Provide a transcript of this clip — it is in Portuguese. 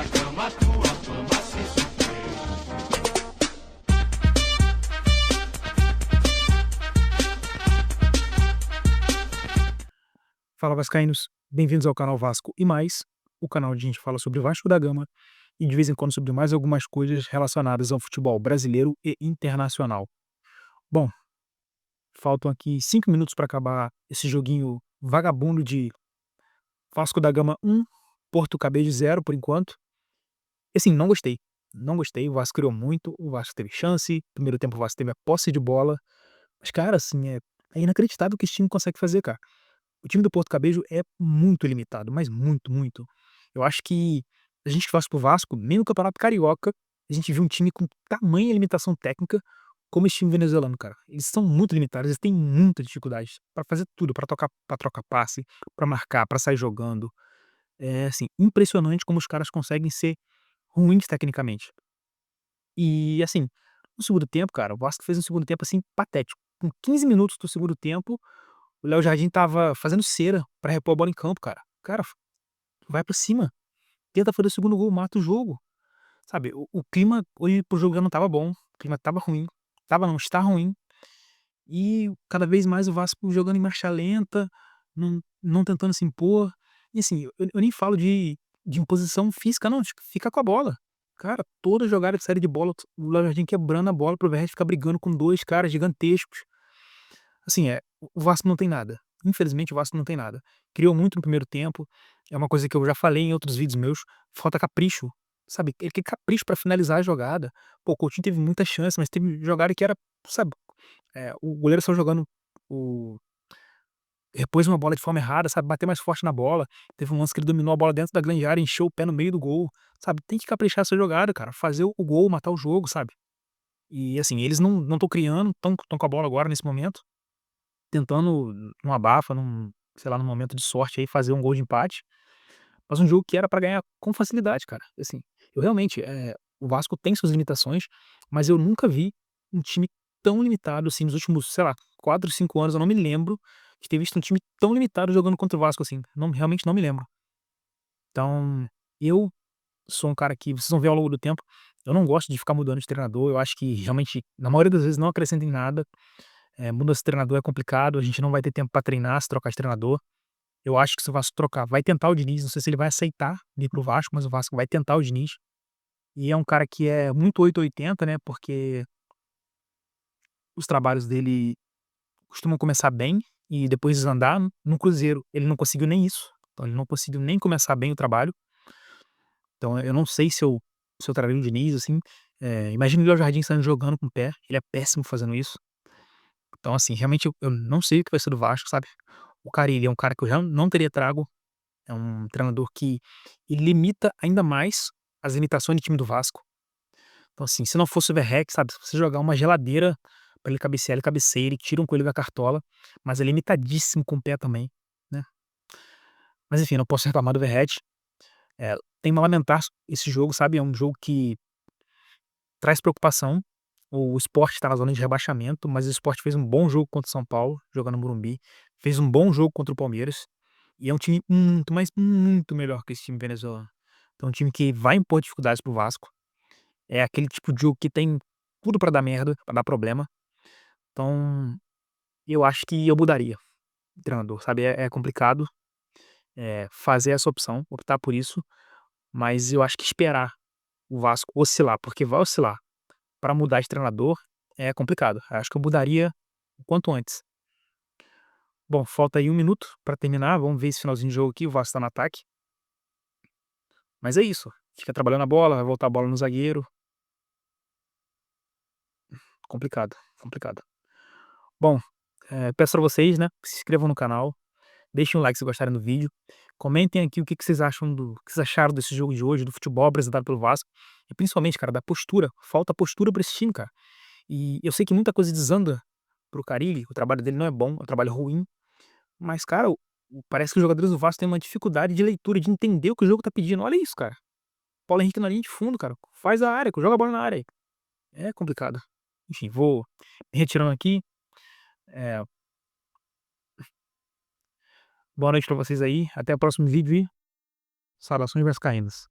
da Gama, tua fama se supera. Fala vascaínos, bem-vindos ao canal Vasco e Mais, o canal onde a gente fala sobre o Vasco da Gama e de vez em quando sobre mais algumas coisas relacionadas ao futebol brasileiro e internacional. Bom, faltam aqui 5 minutos para acabar esse joguinho vagabundo de Vasco da Gama 1, Porto Cabede 0 por enquanto. E assim, não gostei, o Vasco criou muito, o Vasco teve chance, primeiro tempo o Vasco teve a posse de bola, mas cara, assim, é inacreditável o que esse time consegue fazer, cara. O time do Porto Cabejo é muito limitado, mas muito, muito. Eu acho que a gente que torce para Vasco, nem no Campeonato Carioca, a gente viu um time com tamanha limitação técnica como esse time venezuelano, cara. Eles são muito limitados, eles têm muita dificuldade pra fazer tudo, pra tocar, para trocar passe, pra marcar, pra sair jogando. É, assim, impressionante como os caras conseguem ser ruins tecnicamente. E, assim, no segundo tempo, cara, o Vasco fez um segundo tempo, assim, patético. Com 15 minutos do segundo tempo, o Léo Jardim estava fazendo cera pra repor a bola em campo, cara. Cara, vai pra cima, tenta fazer o segundo gol, mata o jogo, sabe. O clima hoje para o jogo já não estava bom, o clima estava ruim, estava não, está ruim, e cada vez mais o Vasco jogando em marcha lenta, não tentando se impor. E assim, eu nem falo de imposição física não, de ficar com a bola. Cara, toda jogada de saída de bola, o Léo Jardim quebrando a bola pro Verratti ficar brigando com 2 caras gigantescos. Assim, o Vasco não tem nada. Infelizmente o Vasco não tem nada. Criou muito no primeiro tempo, é uma coisa que eu já falei em outros vídeos meus, falta capricho, sabe, ele quer capricho pra finalizar a jogada. Pô, o Coutinho teve muita chance, mas teve jogada que era, sabe, o goleiro saiu jogando o repôs uma bola de forma errada, sabe, bater mais forte na bola. Teve um lance que ele dominou a bola dentro da grande área, encheu o pé no meio do gol, sabe, tem que caprichar essa jogada, cara, fazer o gol, matar o jogo, sabe. E assim, eles não estão criando, estão com a bola agora nesse momento, tentando num abafa, sei lá, num momento de sorte aí, fazer um gol de empate, mas um jogo que era pra ganhar com facilidade, cara. Assim, eu realmente, o Vasco tem suas limitações, mas eu nunca vi um time tão limitado, assim, nos últimos, sei lá, 4, 5 anos, eu não me lembro de ter visto um time tão limitado jogando contra o Vasco, assim, realmente não me lembro. Então, eu sou um cara que vocês vão ver ao longo do tempo, eu não gosto de ficar mudando de treinador, eu acho que realmente, na maioria das vezes, não acrescenta em nada. Mudança de treinador é complicado, a gente não vai ter tempo pra treinar se trocar de treinador. Eu acho que se o Vasco trocar, vai tentar o Diniz, não sei se ele vai aceitar vir para o Vasco, mas o Vasco vai tentar o Diniz. E é um cara que é muito 880, né, porque os trabalhos dele costumam começar bem e depois desandar. No Cruzeiro, ele não conseguiu nem isso, então ele não conseguiu nem começar bem o trabalho. Então eu não sei se eu traria o Diniz, assim, imagina o Léo Jardim saindo jogando com o pé, ele é péssimo fazendo isso. Então assim, realmente eu não sei o que vai ser do Vasco, sabe. O Carille é um cara que eu já não teria trago. É um treinador que ele limita ainda mais as limitações do time do Vasco. Então, assim, se não fosse o Verreck, sabe, se você jogar uma geladeira pra ele cabecear, ele cabeceia, ele tira um coelho da cartola, mas é limitadíssimo com o pé também, né. Mas enfim, não posso reclamar do Verratti. Tenho a lamentar esse jogo, sabe, é um jogo que traz preocupação. O Sport tá na zona de rebaixamento, mas o Sport fez um bom jogo contra o São Paulo, jogando no Morumbi, fez um bom jogo contra o Palmeiras, e é um time muito, mas muito melhor que esse time venezuelano. Então é um time que vai impor dificuldades para o Vasco, é aquele tipo de jogo que tem tudo pra dar merda, pra dar problema, então eu acho que eu mudaria o treinador, sabe, é complicado, fazer essa opção, optar por isso, mas eu acho que esperar o Vasco oscilar, porque vai oscilar, pra mudar de treinador é complicado. Acho que eu mudaria o quanto antes. Bom, falta aí 1 minuto pra terminar, vamos ver esse finalzinho de jogo aqui, o Vasco tá no ataque, mas é isso, fica trabalhando a bola, vai voltar a bola no zagueiro, complicado, complicado. Bom, peço pra vocês, né, que se inscrevam no canal, deixem um like se gostarem do vídeo, comentem aqui o que que vocês acham o que vocês acharam desse jogo de hoje, do futebol apresentado pelo Vasco, e principalmente, cara, da postura, falta postura pra esse time, cara. E eu sei que muita coisa desanda para o Carille, o trabalho dele não é bom, é um trabalho ruim, mas cara, parece que os jogadores do Vasco têm uma dificuldade de leitura, de entender o que o jogo tá pedindo. Olha isso, cara. Paulo Henrique na linha de fundo, cara. Faz a área, joga a bola na área aí. É complicado. Enfim, vou me retirando aqui. Eh, boa noite pra vocês aí. Até o próximo vídeo e saudações vascaínas.